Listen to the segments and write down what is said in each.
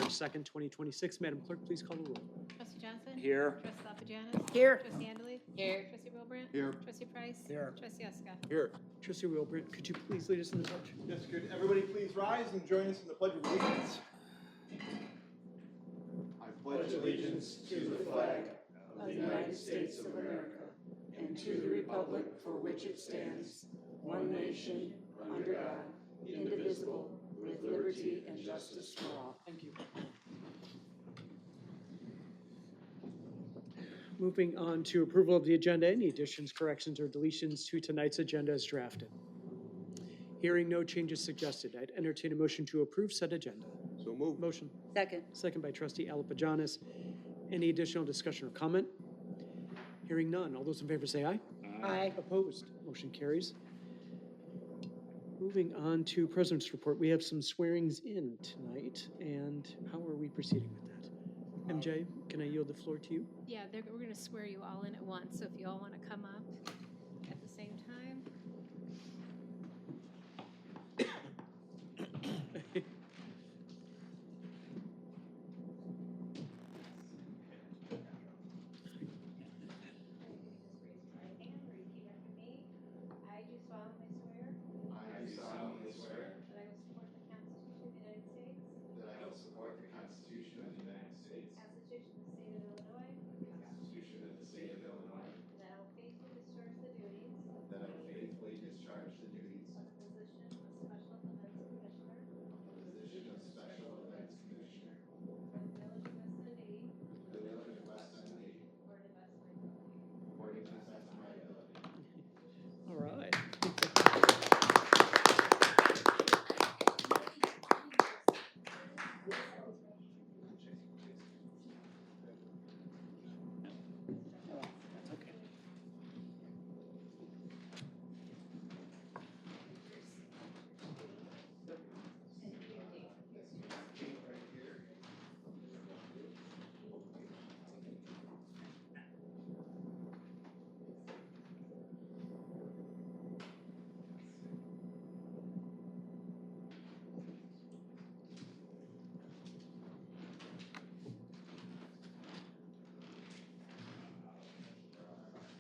March 2nd, 2026. Madam Clerk, please call the roll. Trustee Johnson? Here. Trustee Lapajanis? Here. Trustee Andaley? Here. Trustee Wilbrandt? Here. Trustee Price? Here. Trustee Uska? Here. Trustee Wilbrandt, could you please lead us in the pledge? Yes, could everybody please rise and join us in the Pledge of Allegiance? I pledge allegiance to the flag of the United States of America and to the republic for which it stands, one nation, under God, indivisible, with liberty and justice for all. Thank you. Moving on to approval of the agenda, any additions, corrections, or deletions to tonight's agenda as drafted? Hearing no changes suggested, I'd entertain a motion to approve said agenda. So move. Motion. Second. Second by Trustee Alapajanis. Any additional discussion or comment? Hearing none. All those in favor say aye. Aye. Opposed? Motion carries. Moving on to President's Report. We have some swearings in tonight, and how are we proceeding with that? MJ, can I yield the floor to you? Yeah, we're going to swear you all in at once, so if you all want to come up at the same time. I do solemnly swear I do solemnly swear that I will support the Constitution of the United States, that I will support the Constitution of the United States, Constitution of the State of Illinois, the Constitution of the State of Illinois, and that I will faithfully discharge the duties that I will faithfully discharge the duties of the position of Special Events Commissioner of the position of Special Events Commissioner for the Village of West Dundee for the Village of West Dundee, according to the best of my ability. according to the best of my ability. All right. Okay.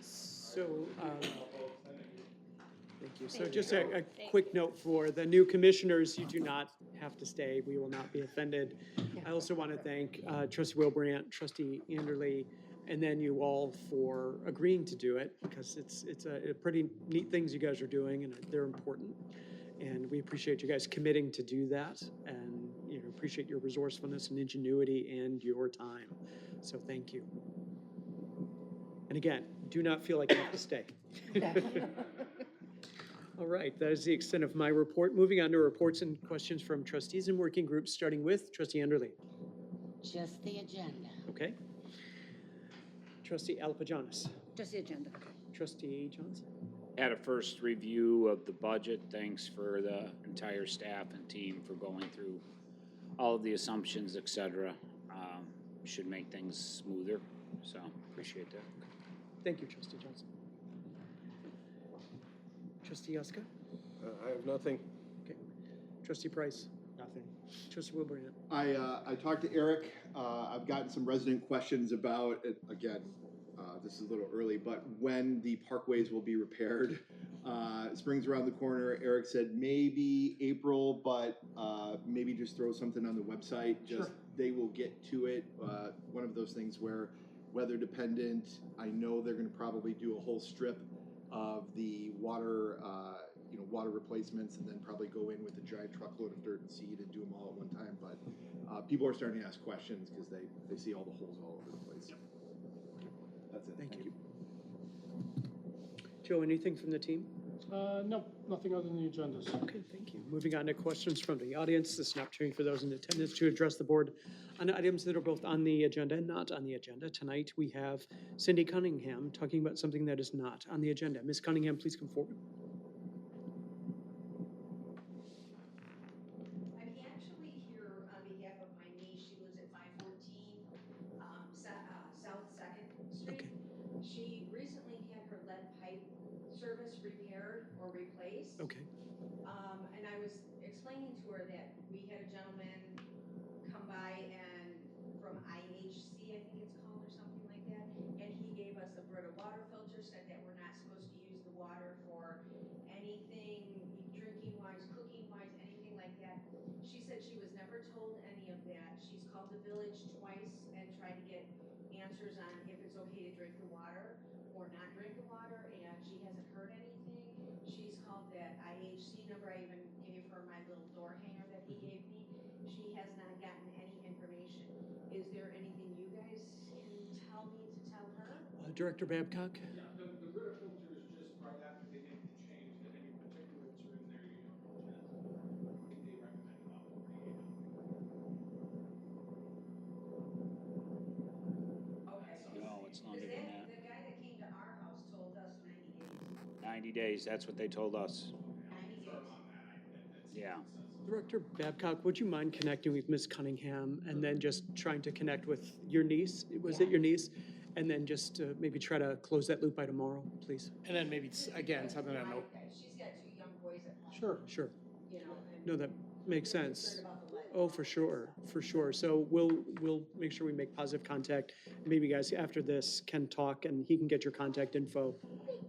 So, thank you. So just a quick note for the new commissioners, you do not have to stay. We will not be offended. I also want to thank Trustee Wilbrandt, Trustee Anderley, and then you all for agreeing to do it, because it's a pretty neat things you guys are doing, and they're important. And we appreciate you guys committing to do that, and appreciate your resourcefulness and ingenuity and your time. So thank you. And again, do not feel like you have to stay. All right, that is the extent of my report. Moving on to reports and questions from trustees and working groups, starting with Trustee Anderley. Just the agenda. Okay. Trustee Alapajanis. Just the agenda. Trustee Johnson. Had a first review of the budget. Thanks for the entire staff and team for going through all of the assumptions, et cetera. Should make things smoother, so appreciate that. Thank you, Trustee Johnson. Trustee Uska. I have nothing. Okay. Trustee Price. Nothing. Trustee Wilbrandt. I talked to Eric. I've gotten some resident questions about it. Again, this is a little early, but when the parkways will be repaired. Spring's around the corner. Eric said maybe April, but maybe just throw something on the website. Just They will get to it. One of those things where weather dependent. I know they're going to probably do a whole strip of the water, water replacements, and then probably go in with a giant truckload of dirt and seed and do them all at one time. But people are starting to ask questions because they see all the holes all over the place. That's it. Thank you. Joe, anything from the team? No, nothing other than the agendas. Okay, thank you. Moving on to questions from the audience. This is an opportunity for those in attendance to address the board on items that are both on the agenda and not on the agenda. Tonight, we have Cindy Cunningham talking about something that is not on the agenda. Ms. Cunningham, please come forward. I'm actually here on behalf of my niece. She lives at 514 South 2nd Street. Okay. She recently had her lead pipe service repaired or replaced. Okay. And I was explaining to her that we had a gentleman come by and for the water filter, said that we're not supposed to use the water for anything drinking wise, cooking wise, anything like that. She said she was never told any of that. She's called the village twice and tried to get answers on if it's okay to drink the water or not drink the water, and she hasn't heard anything. She's called that IHC number. I even gave her my little door hanger that he gave me. She has not gotten any information. Is there anything you guys can tell me to tell her? Director Babcock? Yeah, the river filter is just right after they make the change, that any particulates are in there, you don't know that. I think they recommend about 48 Okay. No, it's longer Because than that. the guy that came to our house told us 90 days. 90 days, that's what they told us. 90 days. Yeah. Director Babcock, would you mind connecting with Ms. Cunningham and then just trying to connect with your niece? Was it your niece? And then just maybe try to close that loop by tomorrow, please? And then maybe, again, something I know. She's got 2 young boys at home. Sure. Sure. You know, and No, that makes they're sense. concerned about the lead. Oh, for sure, for sure. So we'll make sure we make positive contact. Maybe you guys, after this, can talk and he can get your contact info.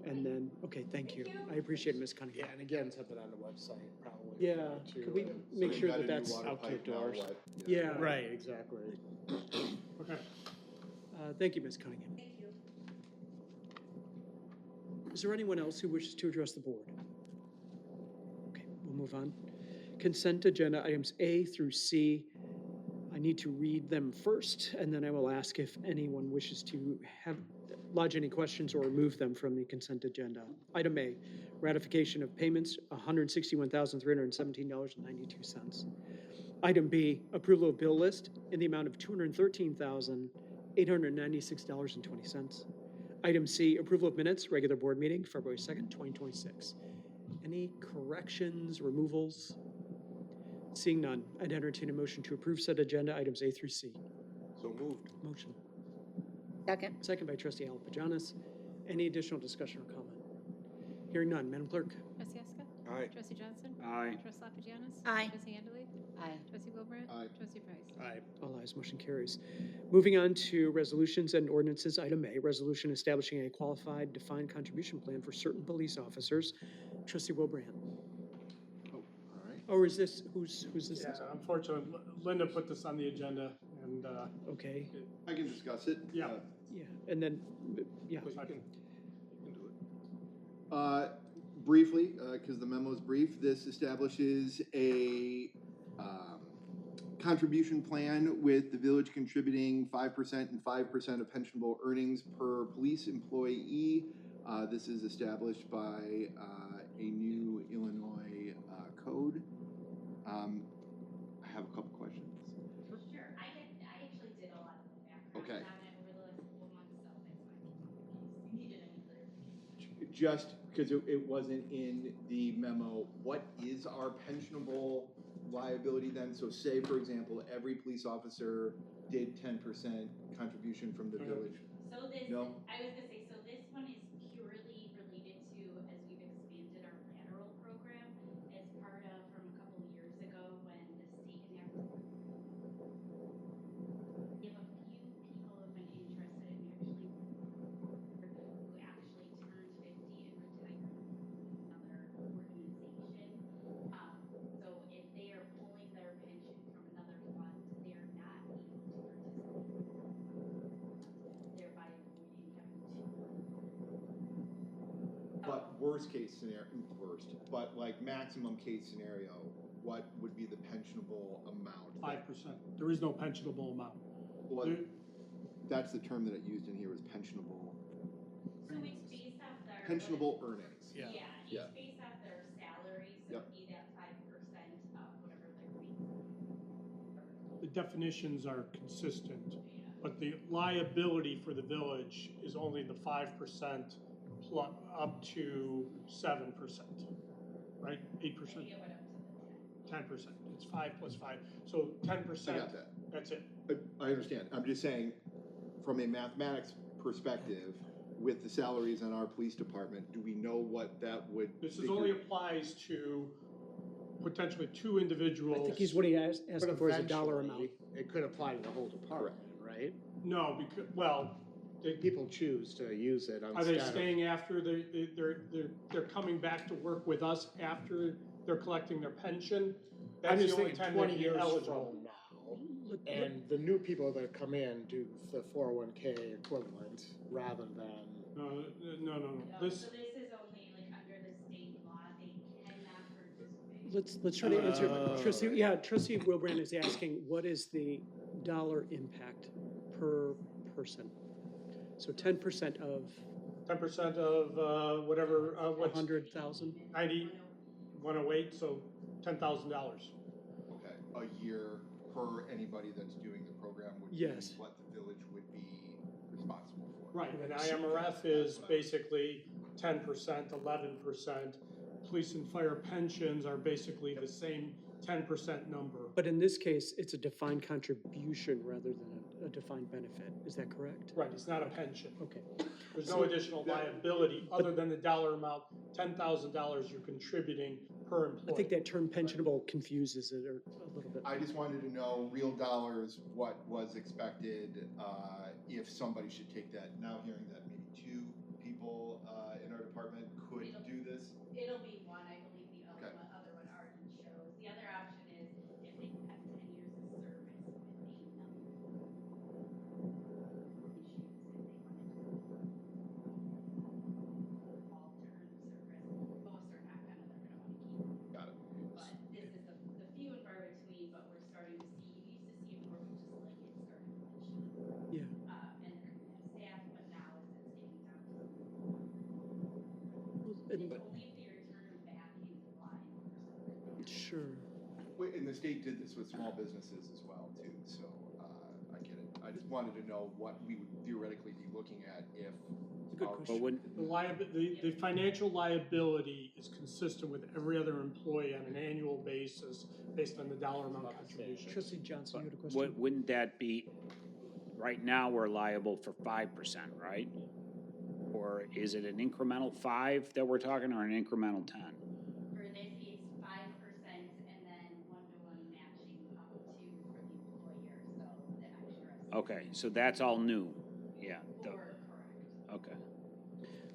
And then, okay, thank you. I appreciate it, Ms. Cunningham. Yeah, and again, something on the website, probably. Yeah, too. could we So make you sure got a that new that's water out pipe your now, doors. what? Yeah. Right, exactly. Okay. Thank you, Ms. Cunningham. Thank you. Is there anyone else who wishes to address the board? Okay, we'll move on. Consent agenda items A through C. I need to read them first, and then I will ask if anyone wishes to lodge any questions or remove them from the consent agenda. Item A, ratification of payments, $161,317.92. Item B, approval of bill list in the amount of $213,896.20. Item C, approval of minutes, regular board meeting, February 2nd, 2026. Any corrections, removals? Seeing none, I'd entertain a motion to approve said agenda items A through C. So moved. Motion. Second. Second by trustee Alpajanis. Any additional discussion or comment? Hearing none, Madam Clerk? Trustee Eska? Aye. Trustee Johnson? Aye. Trustee Lapijanus? Aye. Trustee Andalay? Aye. Trustee Wilbrant? Aye. Trustee Price? Aye. All ayes, motion carries. Moving on to resolutions and ordinances, item A, resolution establishing a qualified defined contribution plan for certain police officers. Trustee Wilbrant. Oh, all right. Or is this, who's this? Yeah, unfortunately, Linda put this on the agenda, and, Okay, I can discuss it. Yeah. yeah, and then, yeah, I can, Briefly, because the memo is brief, this establishes a contribution plan with the village contributing 5% and 5% of pensionable earnings per police employee. This is established by a new Illinois code. I have a couple questions. Sure, I actually did a lot of the background Okay. on it over the last couple months, so that's why if you needed any clarification. Just because it wasn't in the memo, what is our pensionable liability then? So say, for example, every police officer did 10% contribution from the village. So this, No. I was gonna say, so this one is purely related to, as we've expanded our lateral program as part of, from a couple of years ago, when the state enacted. We have a few people who have been interested in who actually turned 50 and retired from another organization. So if they are pulling their pension from another fund, they are not able to participate, thereby avoiding having to. But worst case scenario, but like maximum case scenario, what would be the pensionable amount? 5%. There is no pensionable amount. Well, There- that's the term that it used in here was pensionable, So it's based off their. pensionable earnings. Yeah. It's Yeah. based off their salary, so Yep. it'd be that 5% of whatever their base. The definitions are consistent, but the liability for the village is only the 5% plus up to 7%, right? 8%, It went up to the 10%. It's 5 plus 5. So 10%. I got that. That's it. I understand. I'm just saying, from a mathematics perspective, with the salaries in our police department, do we know what that would? This is figure- only applies to potentially 2 individuals. I think he's, what he asking But for is a dollar eventually, amount. It could apply to the whole department, right? No, because, well, people choose to use it Are they instead of. staying after they're coming back to work with us after they're collecting their pension? I'm That's just the only thinking time 20 they'd be years eligible. from now. And the new people that come in do the 401k equivalent rather than. No. No, This, so this is only like under the state law, they cannot participate. Let's try to answer, Oh. trustee Wilbrand is asking, what is the dollar impact per person? So 10% of 10% of, whatever, what's 100,000? 108, so $10,000. Okay, a year per anybody that's doing the program would be Yes. what the village would be responsible for. Right, and IMRF is basically 10%, 11%. Police and fire pensions are basically the same 10% number. But in this case, it's a defined contribution rather than a defined benefit. Is that correct? Right, it's not a pension. Okay. There's no additional liability other than the dollar amount, $10,000 you're contributing per employee. I think that term pensionable confuses it a little bit. I just wanted to know, real dollars, what was expected, if somebody should take that. Now hearing that maybe 2 people, in our department could do this. It'll be one, I believe the Okay. other one already shows. The other option is if they have 10 years of service with a number issues, if they wanted to all term service. Most are not they're gonna wanna keep. Got it. But this is the few and far between, but we're starting to see, you used to see it more with just like it started with Yeah. and staff, but now it's getting down to. And- It's only if they return back in line or something. Sure. Wait, and the state did this with small businesses as well too, so, I get it. I just wanted to know what we would theoretically be looking at if. It's a good our- question. But wouldn't, The financial liability is consistent with every other employee on an annual basis based on the dollar amount contribution. Trustee Johnson, you had a question? wouldn't that be, right now, we're liable for 5%, right? Or is it an incremental 5 that we're talking, or an incremental 10? For this, it's 5% and then 1-to-1 matching up to for the employer, so the extra. Okay, so that's all new, yeah, Correct. okay.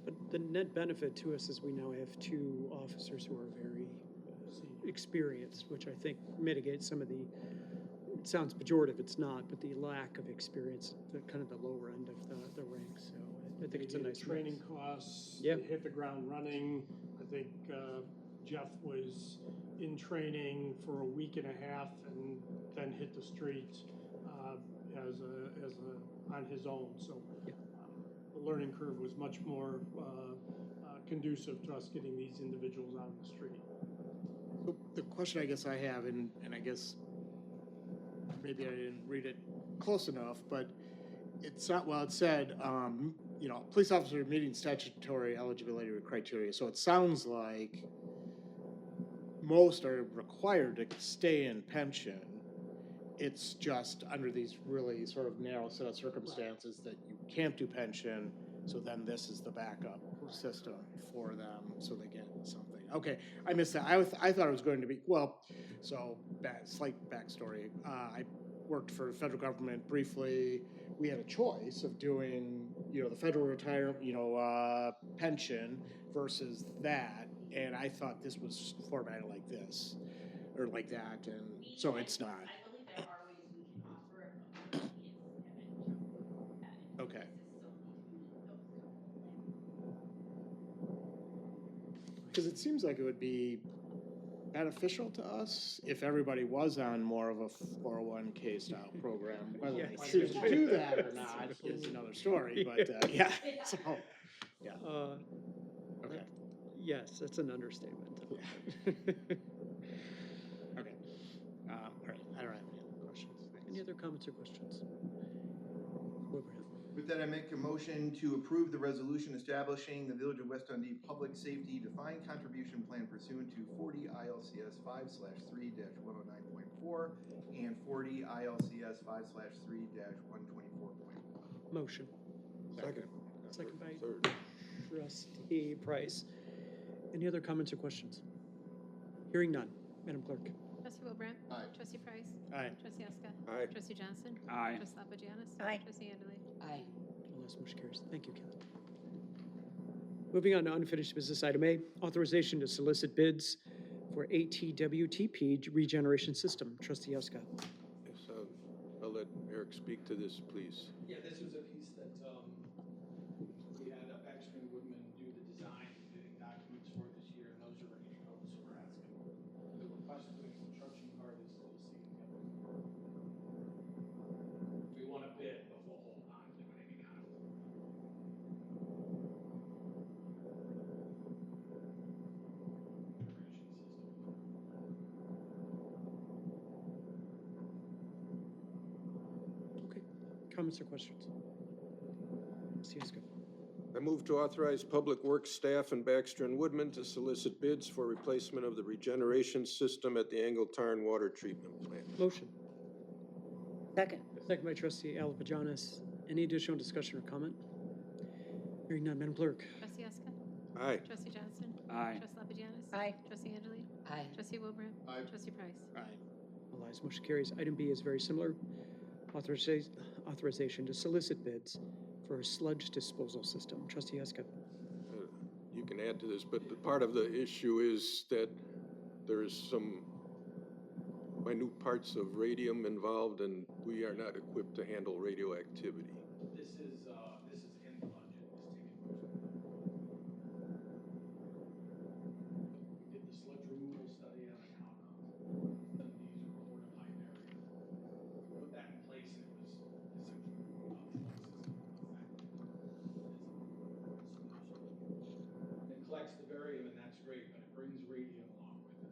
But the net benefit to us is we now have 2 officers who are very experienced, which I think mitigates some of the, it sounds pejorative, it's not, but the lack of experience, the kind of the lower end of the ranks. So I think it's a nice Training mix. costs, Yeah. they hit the ground running. I think Jeff was in training for a week and a half and then hit the streets on his own. So the learning curve was much more conducive to us getting these individuals out on the street. The question I guess I have, and I guess maybe I didn't read it close enough, but it's not, well, it said, police officer meeting statutory eligibility criteria. So it sounds like most are required to stay in pension. It's just under these really sort of narrow set of circumstances that you can't do pension. So then this is the backup system for them, so they get something. Okay, I missed that. I thought it was going to be, slight backstory. I worked for the federal government briefly. We had a choice of doing, the federal retirement, pension versus that. And I thought this was formatted like this, or like that, and so it's not. I believe there are ways we can offer it, but we haven't jumped at it. Okay. Because it seems like it would be beneficial to us if everybody was on more of a 401k style program. Whether they Yes. choose to do that or not is another story, but, yeah, so, yeah, okay. Yes, that's an understatement. Okay. All right, I don't have any other questions. Thanks. Any other comments or questions? Wilbrand. With that, I make a motion to approve the resolution establishing the Village of West Dundee Public Safety Defined Contribution Plan pursuant to 40 ILCS 5/3-109.4 and 40 ILCS 5/3-124.1. Motion. Second. Second by Trustee Price. Any other comments or questions? Hearing none. Madam Clerk. Trustee Wilbrand. Aye. Trustee Price. Aye. Trustee Eska. Aye. Trustee Johnson. Aye. Trustee Lapajanis. Aye. Trustee Anderle. Aye. ayes, motion carries. Thank you, Kelly. Moving on to unfinished business, item A, authorization to solicit bids for ATWTP regeneration system. Trustee Huska. Yes, I'll let Eric speak to this, please. Yeah, this was a piece that, we had Baxter and Woodman do the design and bidding documents for this year, and those are ready to go, so we're asking for the request for the construction part is still seeing. We want to bid, but we'll hold on to anything on it. Okay, comments or questions? Trustee Huska. I move to authorize Public Works staff and Baxter and Woodman to solicit bids for replacement of the regeneration system at the Angle Tarn Water Treatment Plant. Motion. Second. Second by trustee Alapajanis. Any additional discussion or comment? Hearing none, Madam Clerk. Trustee Huska? Aye. Trustee Johnson? Aye. Trustee Lapijanus? Aye. Trustee Andrew? Aye. Trustee Wilbrand? Aye. Trustee Price? Aye. All ayes, motion carries. Item B is very similar. Authorization to solicit bids for a sludge disposal system. Trustee Huska. You can add to this, but the part of the issue is that there is some minute parts of radium involved, and we are not equipped to handle radioactivity. This is in the budget, it's taken most of it. We did the sludge removal study on account of some of these report of high barrier. We put that in place, and it was essentially it collects the barium, and that's great, but it brings radium along with it.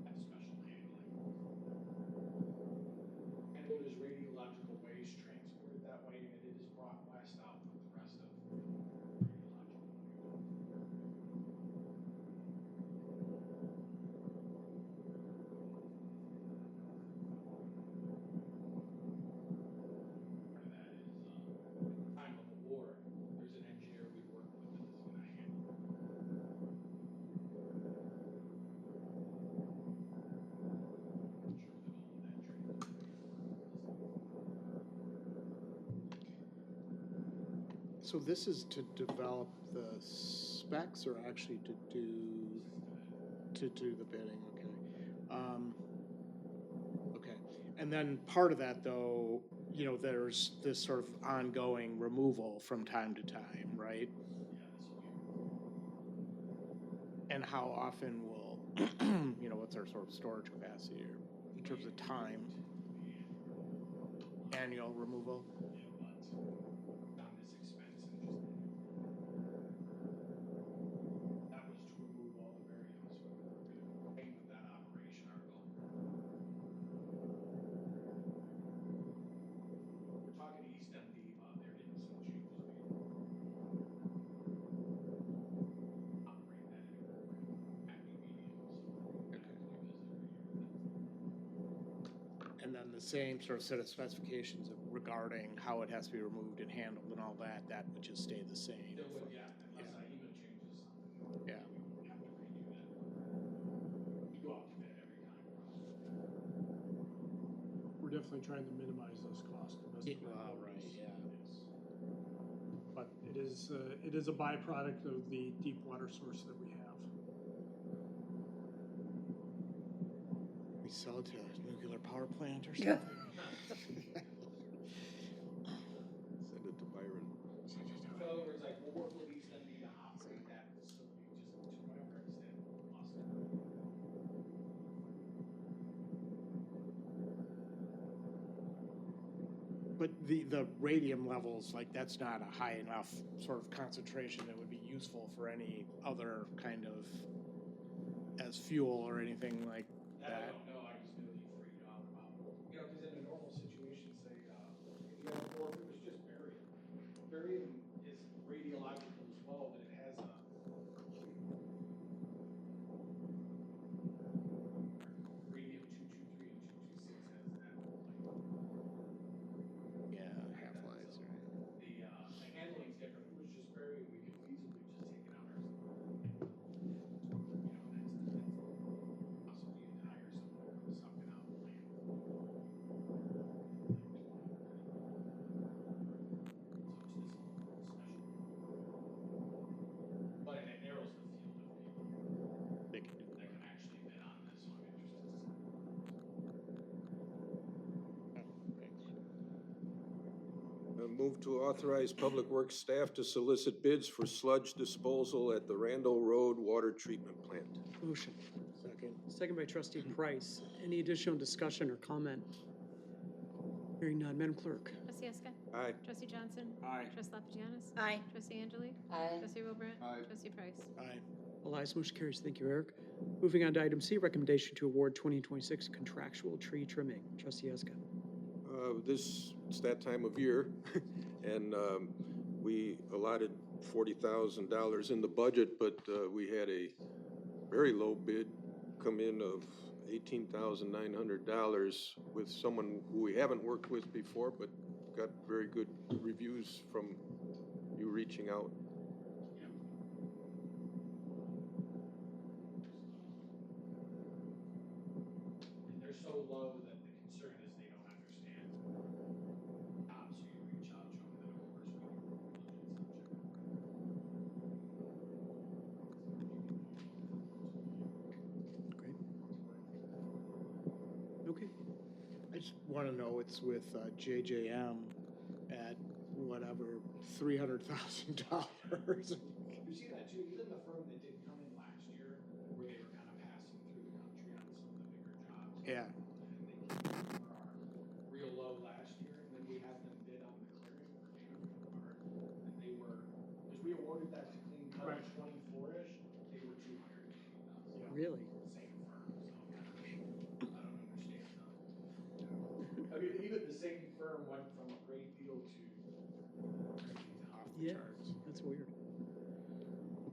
That's special handling. And there's radiological waste transported that way, and it is brought west out with the rest of radiological. Part of that is, at the time of the war, there's an engineer we work with that is gonna handle. Ensure that all of that transportation. So this is to develop the specs or actually to do the bidding, okay. Okay, and then part of that though, you know, there's this sort of ongoing removal from time to time, right? And how often will, you know, what's our sort of storage capacity or in terms of time? Annual removal? Yeah, but on this expense and just. That was to remove all the barium, so we're gonna pay with that operation, our goal. We're talking to East MD about they're getting some changes made. Operate that anymore, happy medium, so. And then the same sort of set of specifications regarding how it has to be removed and handled and all that, that would just stay the same. There would, yeah, unless I even changes something. Yeah. We would have to redo that. We go out to bid every time. We're definitely trying to minimize those costs. the best of our Well, right, abilities. yeah. Yes. But it is a byproduct of the deep water source that we have. We sell it to a nuclear power plant or Yeah. something? Send it to Byron. So in other words, like, we'll work with East MD to operate that facility just to whatever extent possible. But the radium levels, like, that's not a high enough sort of concentration that would be useful for any other kind of, as fuel or anything like That I that. don't know, I just knew the $3 amount. You know, because in a normal situation, say, if you had, or if it was just barium, barium is radiological as well, but it has a. Radium 223 and 226 has that, like, Yeah, half-lives, right? the handling's different. If it was just barium, we could feasibly just take it out ourselves. You know, that's possibly Move to authorize Public Works staff to solicit bids for sludge disposal at the Randall Road Water Treatment Plant. Motion. Second. Second by trustee Price. Any additional discussion or comment? Hearing none, Madam Clerk. Trustee Eska. Aye. Trustee Johnson. Aye. Trustee Lapijanus. Aye. Trustee Angeli. Aye. Trustee Wilbrandt. Aye. Trustee Price. Aye. All ayes, motion carries. Thank you, Eric. Moving on to item C, recommendation to award 2026 contractual tree trimming. Trustee Eska. It's that time of year, and we allotted $40,000 in the budget, but we had a very low bid come in of $18,900 with someone who we haven't worked with before, but got very good reviews from you reaching out. And they're so low that the concern is they don't understand. So you reach out to them, and then of course we Okay. I just want to know, it's with JJM at whatever, $300,000. You see that too, even the firm that did come in last year, where they were kind of passing through the country on some of the bigger jobs. Yeah. And they came in for our real low last year, and then we had them bid on the clearing for Canterbury Park. And they were, because we awarded that to Clean Cut Right. 24-ish, they were 280,000. Really? Same firm, so I don't understand them. I mean, even the same firm went from a great deal to crazy Off town. the Yeah. charts. That's weird.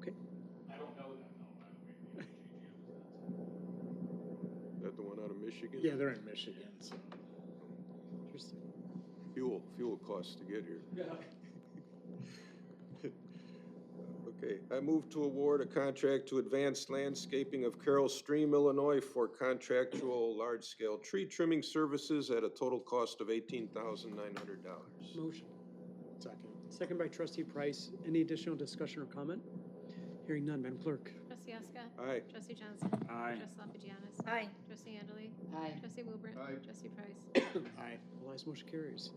Okay. I don't know them though, by the way, maybe JGM is that. Is that the one out of Michigan? Yeah, they're in Michigan, so. Interesting. Fuel costs to get here. Yeah. Okay, I move to award a contract to Advanced Landscaping of Carroll Stream, Illinois for contractual large-scale tree trimming services at a total cost of $18,900. Motion. Second. Second by trustee Price. Any additional discussion or comment? Hearing none, Madam Clerk. Trustee Eska. Aye. Trustee Johnson. Aye. Trustee Lapijanus. Aye. Trustee Angeli. Aye. Trustee Wilbrandt. Aye. Trustee Price. Aye. All ayes, motion carries.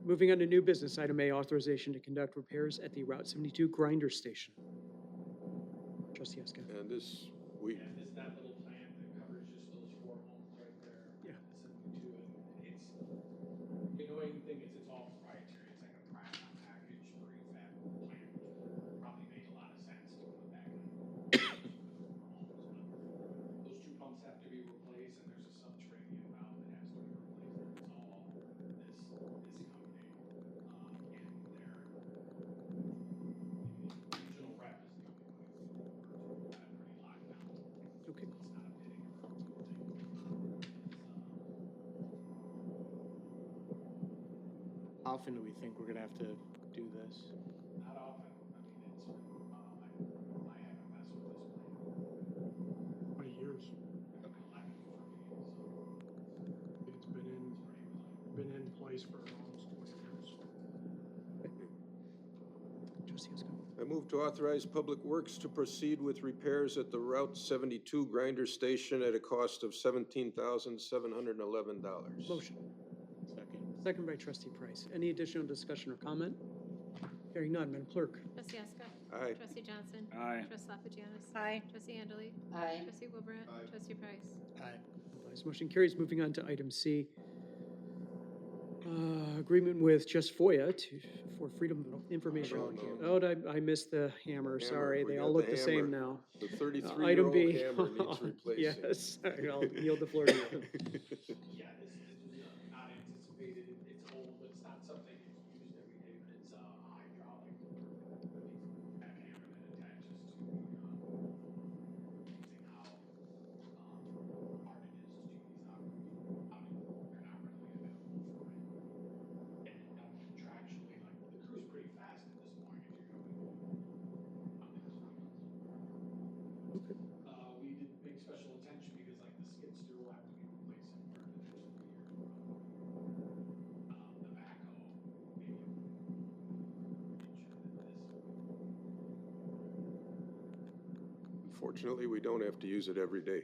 Moving on to new business, item A, authorization to conduct repairs at the Route 72 grinder station. Trustee Eska. And this, we, And it's that little plant that covers just those 4 homes right there. Yeah. It's it's, the annoying thing is it's all proprietary, it's like a Pratt package prefab plant. Probably made a lot of sense to put that in. Those 2 pumps have to be replaced, and there's a subterranean valve that has to be replaced, and it's all this company, and their regional rep is the only one who's got it pretty locked down. Okay. It's not a bidding or something. How often do we think we're gonna have to do this? Not often, I mean, it's, I haven't messed with this plan. 20 years. 11 for me, so It's been in place for almost 20 years. Trustee Eska. I move to authorize Public Works to proceed with repairs at the Route 72 grinder station at a cost of $17,711. Motion. Second. Second by trustee Price. Any additional discussion or comment? Hearing none, Madam Clerk. Trustee Eska. Aye. Trustee Johnson. Aye. Trustee Lapijanus. Aye. Trustee Angeli. Aye. Trustee Wilbrandt. Aye. Trustee Price. Aye. All ayes, motion carries. Moving on to item C. Agreement with Just FOIA for Freedom of Information. No, no. Oh, I missed the hammer, sorry. we They got all the look the same hammer. now. The Item 33-year-old B. hammer needs replacing. Yes, I'll yield the floor to you. yeah, this is not anticipated, it's old, but it's not something that's used every day, but it's a hydraulic. That hammer that attaches to the, amazing how, hard it is to do these operations. They're not readily available for it. And contractually, like, the crew's pretty fast at this point if you're going. We did big special attention because like the skid steer will have to be replaced in part of the next year. The backhoe, maybe Fortunately, we don't have to use it every day.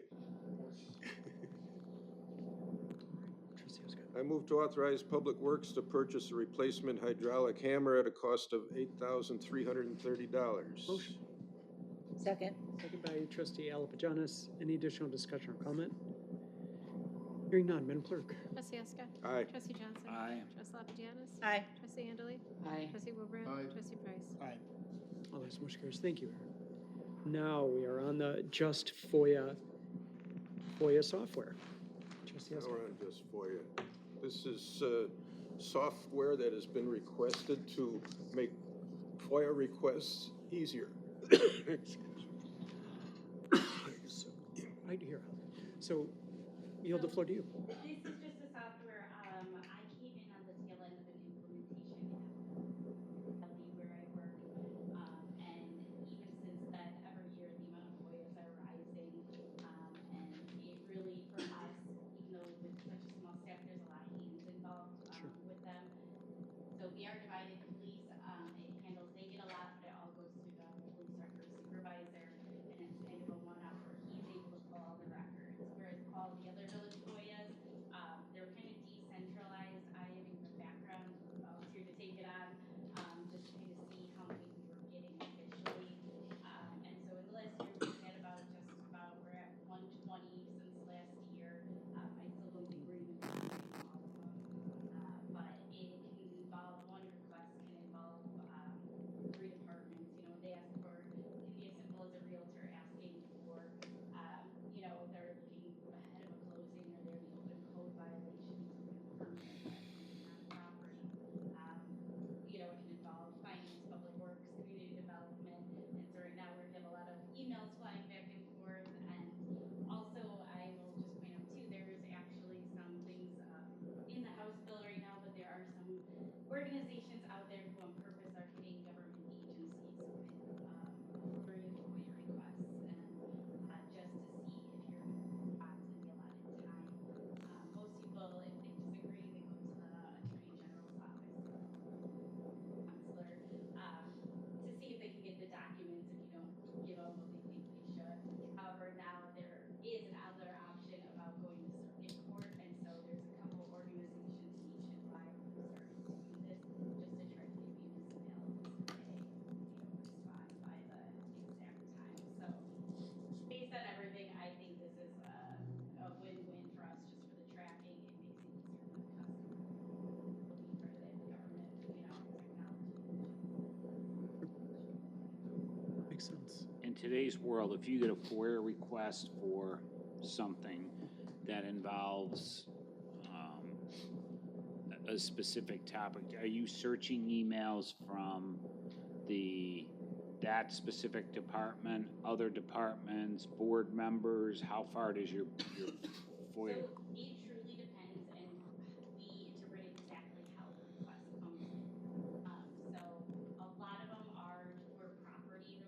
Trustee Eska. I move to authorize Public Works to purchase a replacement hydraulic hammer at a cost of $8,330. Motion. Second. Second by trustee Alapajanis. Any additional discussion or comment? Hearing none, Madam Clerk. Trustee Eska. Aye. Trustee Johnson. Aye. Trustee Lapadianis. Aye. Trustee Andalou. Aye. Trustee Wilbrand. Aye. Trustee Price. Aye. All those motion carries. Thank you, Aaron. Now we are on the Just FOIA software. Trustee Now Eska. we're on just FOIA. This is software that has been requested to make FOIA requests easier. So, right here. So yield the floor to you. This is just a software, I came in on the tail end of an implementation at where I work. And even since then, every year, the amount of FOIAs are rising. And it really, for us, even though with such a small staff, there's a lot of hands involved, Sure. with them. So we are divided, police, it handles, they get a lot, but it all goes through the police records supervisor. And it's kind of a one-off where he's able to pull all the records, whereas all the other village FOIAs, they're kind of decentralized. I, having the background, volunteered to take it on, just to kind of see how many we were getting officially. And so in the last year, we've had we're at 120 since last year. I still don't think we're even getting all of them. But it can involve, one request can involve, 3 departments. You know, they ask for, it can be as simple as a realtor asking for, you know, they're looking ahead of a closing, or they're the open code violations, permit on property. You know, it can involve finance, public works, community development. And so right now we have a lot of emails flying back and forth. And also, I will just point out too, there's actually some things in the House bill right now, but there are some organizations out there who on purpose are hitting government agencies with very FOIA requests, and just to see if you're going to respond in the allotted time. Most people, if they disagree, they go to the Attorney General's office, counselor, to see if they can get the documents if you don't give them what they think they should. However, now there is another option about going to circuit court, and so there's a couple organizations nationwide who started doing this just to try to get municipalities to respond by the exact time. So based on everything, I think this is a win-win for us just for the tracking. It makes it easier for the customer. Looking for the government, technology. Makes sense. In today's world, if you get a FOIA request for something that involves a specific topic, are you searching emails from that specific department, other departments, board members? How far does your FOIA? So it truly depends, and we interpret exactly how the request comes in. So a lot of them were property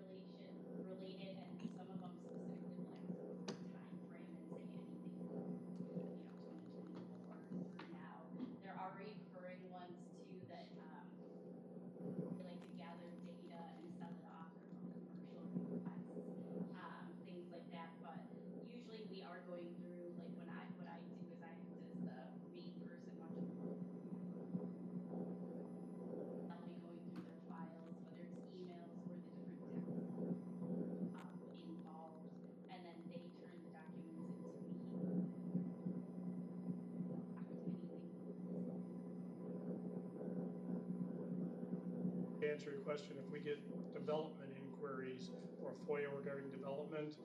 related, and some of them specifically will ask for time frame and say anything, 2024 through now. There are recurring ones too that they like to gather data and sell it off for commercial requests, things like that. But usually we are going through, like what I do is I act as the main person watching. I'll be going through their files, whether it's emails or the different texts involved, and then they turn the documents into me. To answer your question, if we get development inquiries or FOIA regarding development,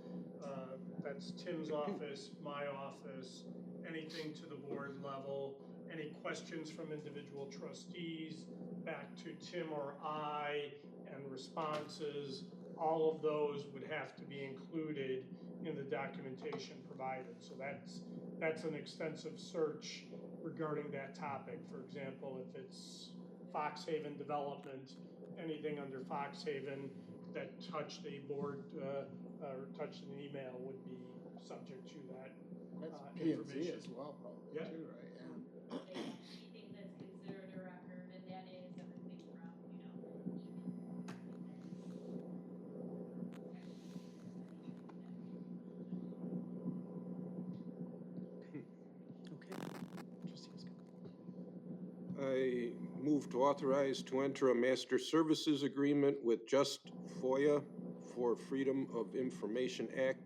that's Tim's office, my office, anything to the board level, any questions from individual trustees, back to Tim or I, and responses, all of those would have to be included in the documentation provided. So that's an extensive search regarding that topic. For example, if it's Foxhaven development, anything under Foxhaven that touched a board, or touched an email would be subject to that That's P and Z information. as well, probably, Yeah. too, right? Yeah. Anything that's considered a record, and that is everything from, Okay. Trustee Eska. I move to authorize to enter a master services agreement with Just FOIA for Freedom of Information Act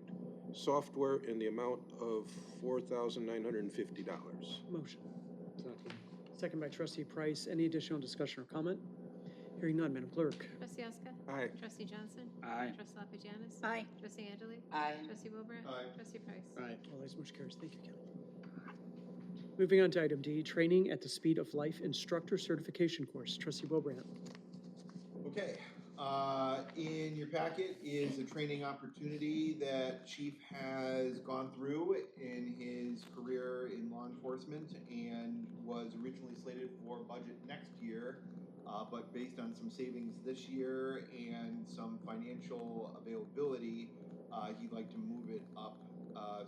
software in the amount of $4,950. Motion. Second by trustee Price. Any additional discussion or comment? Hearing none, Madam Clerk. Trustee Alska? Aye. Trustee Johnson? Aye. Trustee Lapijanus? Aye. Trustee Anderly? Aye. Trustee Wilbrand? Aye. Trustee Price? Aye. All ayes, motion carries. Thank you, Kelly. Moving on to item D, training at the speed of life instructor certification course. Trustee Wilbrand. Okay, in your packet is a training opportunity that Chief has gone through in his career in law enforcement and was originally slated for budget next year, but based on some savings this year and some financial availability, he'd like to move it up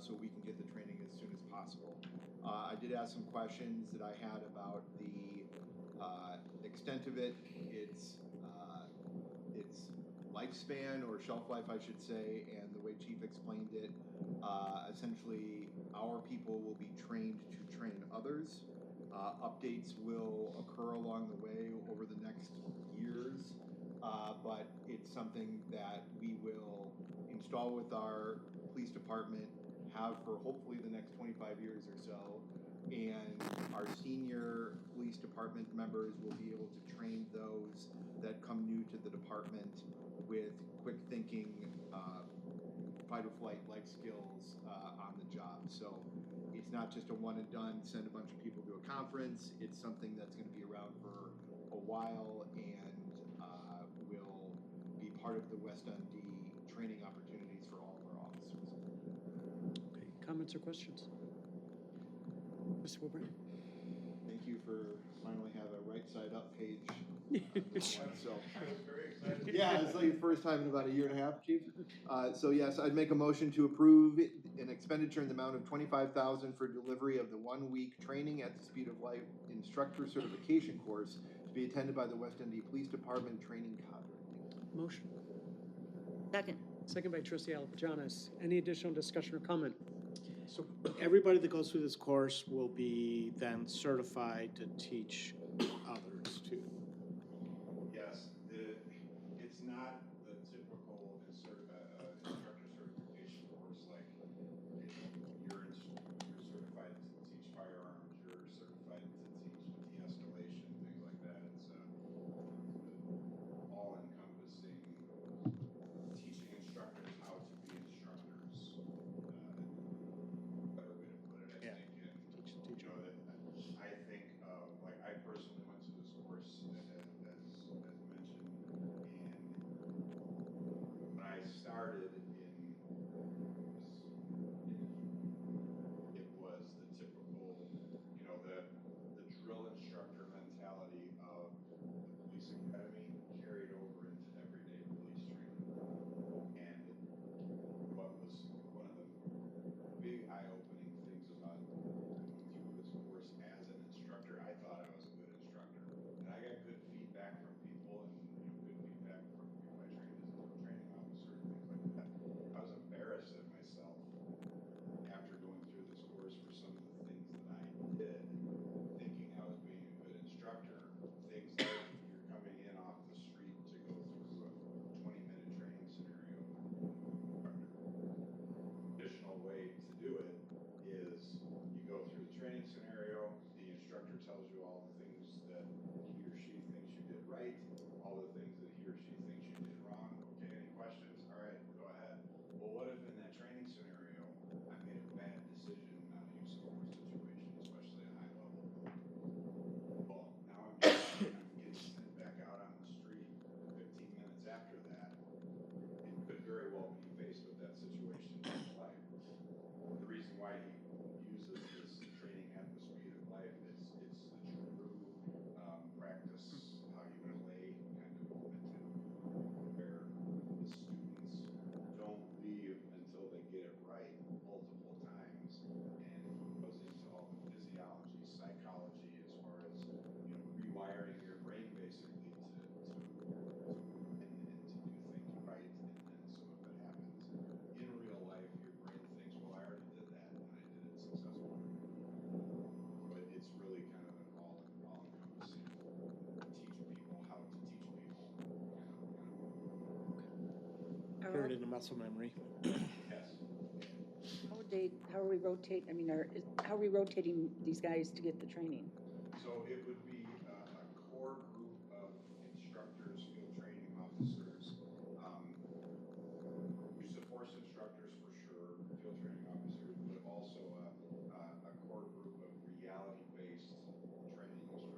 so we can get the training as soon as possible. I did ask some questions that I had about the extent of it, its lifespan or shelf life, I should say, and the way Chief explained it. Essentially, our people will be trained to train others. Updates will occur along the way over the next years, but it's something that we will install with our police department, have for hopefully the next 25 years or so, and our senior police department members will be able to train those that come new to the department with quick thinking, fight or flight life skills on the job. So it's not just a one and done, send a bunch of people to a conference. It's something that's going to be around for a while and will be part of the West Dundee training opportunities for all of our officers. Okay, comments or questions? Mr. Wilbrand. Thank you for finally have a right side up page. So, yeah, it's like the first time in about a year and a half, Chief. So yes, I'd make a motion to approve an expenditure in the amount of $25,000 for delivery of the 1 week training at the Speed of Life instructor certification course to be attended by the West Dundee Police Department training cadre. Motion. Second. Second by trustee Alapajanis. Any additional discussion or comment? So everybody that goes through this course will be then certified to teach others too. Yes, it's not the typical instructor certification course, like you're certified to teach firearms, you're certified to teach de-escalation, things like that. It's all-encompassing teaching instructors how to be instructors. Better way to put it, I think. And, you know, that I think, like I personally went to this course as mentioned, and when I started it was the typical, you know, the drill instructor mentality of the police academy carried over into everyday police training. And what was one of the big eye-opening things about going through this course as an instructor, I thought I was a good instructor. And I got good feedback from people and, you know, good feedback from people I trained as a training officer and things like that. I was embarrassed at myself after going through this course for some of the things that I did, thinking I was being a good instructor. Things like you're coming in off the street to go through a 20-minute training scenario with an instructor. Additional way to do it is you go through the training scenario, the instructor tells you all the things that he or she thinks you did right, all the things that he or she thinks you did wrong. Okay, any questions? All right, go ahead. Well, what if in that training scenario I made a bad decision on a use of force situation, especially a high level? Well, now I'm getting sent back out on the street 15 minutes after that, and could very well be faced with that situation in his life. The reason why he uses this training at the speed of life is it's the enter it into muscle memory. Yes. How are we rotate, I mean, how are we rotating these guys to get the training? So it would be a core group of instructors, field training officers, use of force instructors for sure, field training officers, but also a core group of reality-based training instructors.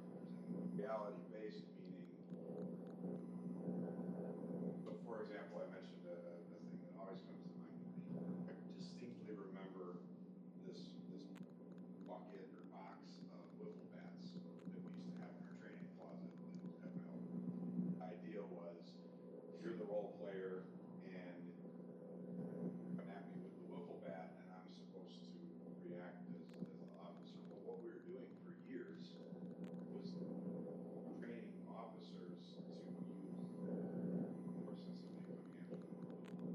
And reality-based meaning, so for example, I mentioned a thing that always comes to mind to me. I distinctly remember this bucket or box of wiffle bats that we used to have in our training closet at my home. The idea was, you're the role player and come at me with the wiffle bat and I'm supposed to react as the officer. Well, what we were doing for years was training officers to use force on somebody coming after them.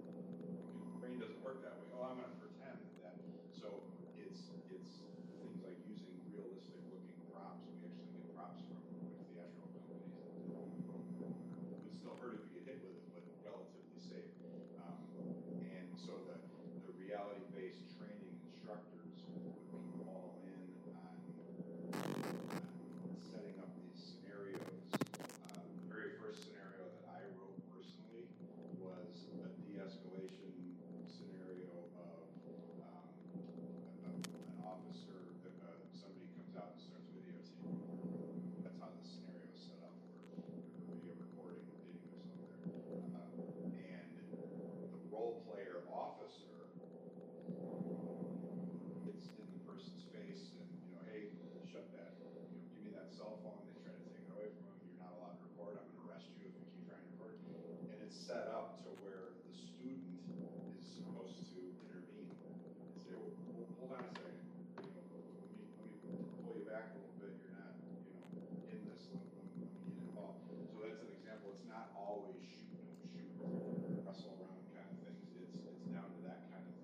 The brain doesn't work that way. Oh, I'm gonna pretend that. So it's things like using realistic looking props. We actually get props from theatrical companies that would still hurt if you get hit with it, but relatively safe. And so the reality-based training instructors would be all in on setting up these scenarios. The very first scenario that I wrote personally was a de-escalation scenario of an officer, somebody comes out and starts videotaping. That's how the scenario is set up, where they're video recording, dating themselves there. And the role player officer gets in the person's face and, hey, shut that, give me that cell phone. They try to take it away from them. You're not allowed to record. I'm going to arrest you if you keep trying to record. And it's set up to where the student is supposed to intervene and say, well, hold on a second. Let me pull you back a little bit. You're not, in this. Let me get involved. So that's an example. It's not always shoot, don't shoot, wrestle around kind of things. It's down to that kind of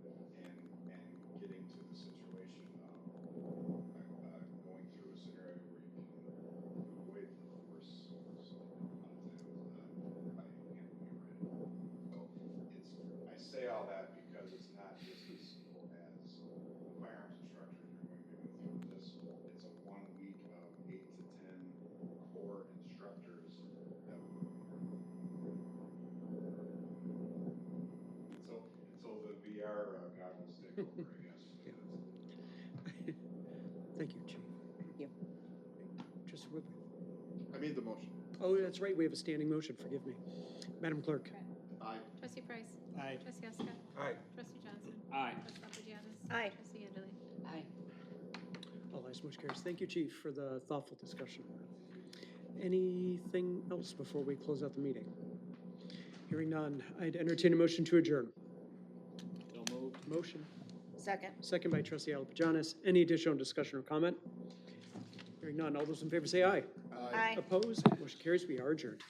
thing, and getting to the situation of going through a scenario where you can avoid the force. So a lot of times by handling it right. So I say all that because it's not just as simple as firearms instructors are going to go through this. It's a 1 week of 8 to 10 core instructors that until the VR goggles take over, I guess. Thank you, Chief. Thank you. Trustee Whitman. I made the motion. Oh, that's right, we have a standing motion, forgive me. Madam Clerk. Aye. Trustee Price. Aye. Trustee Huska. Aye. Trustee Johnson. Aye. Trustee Papagianis. Aye. Trustee Enderle. Aye. All ayes, motion carries. Thank you, Chief, for the thoughtful discussion. Anything else before we close out the meeting? Hearing none, I'd entertain a motion to adjourn. So moved. Motion, Second. second by Trustee Alpagianis. Any additional discussion or comment? Hearing none, all those in favor say aye. Aye. Opposed? Motion carries. We are adjourned.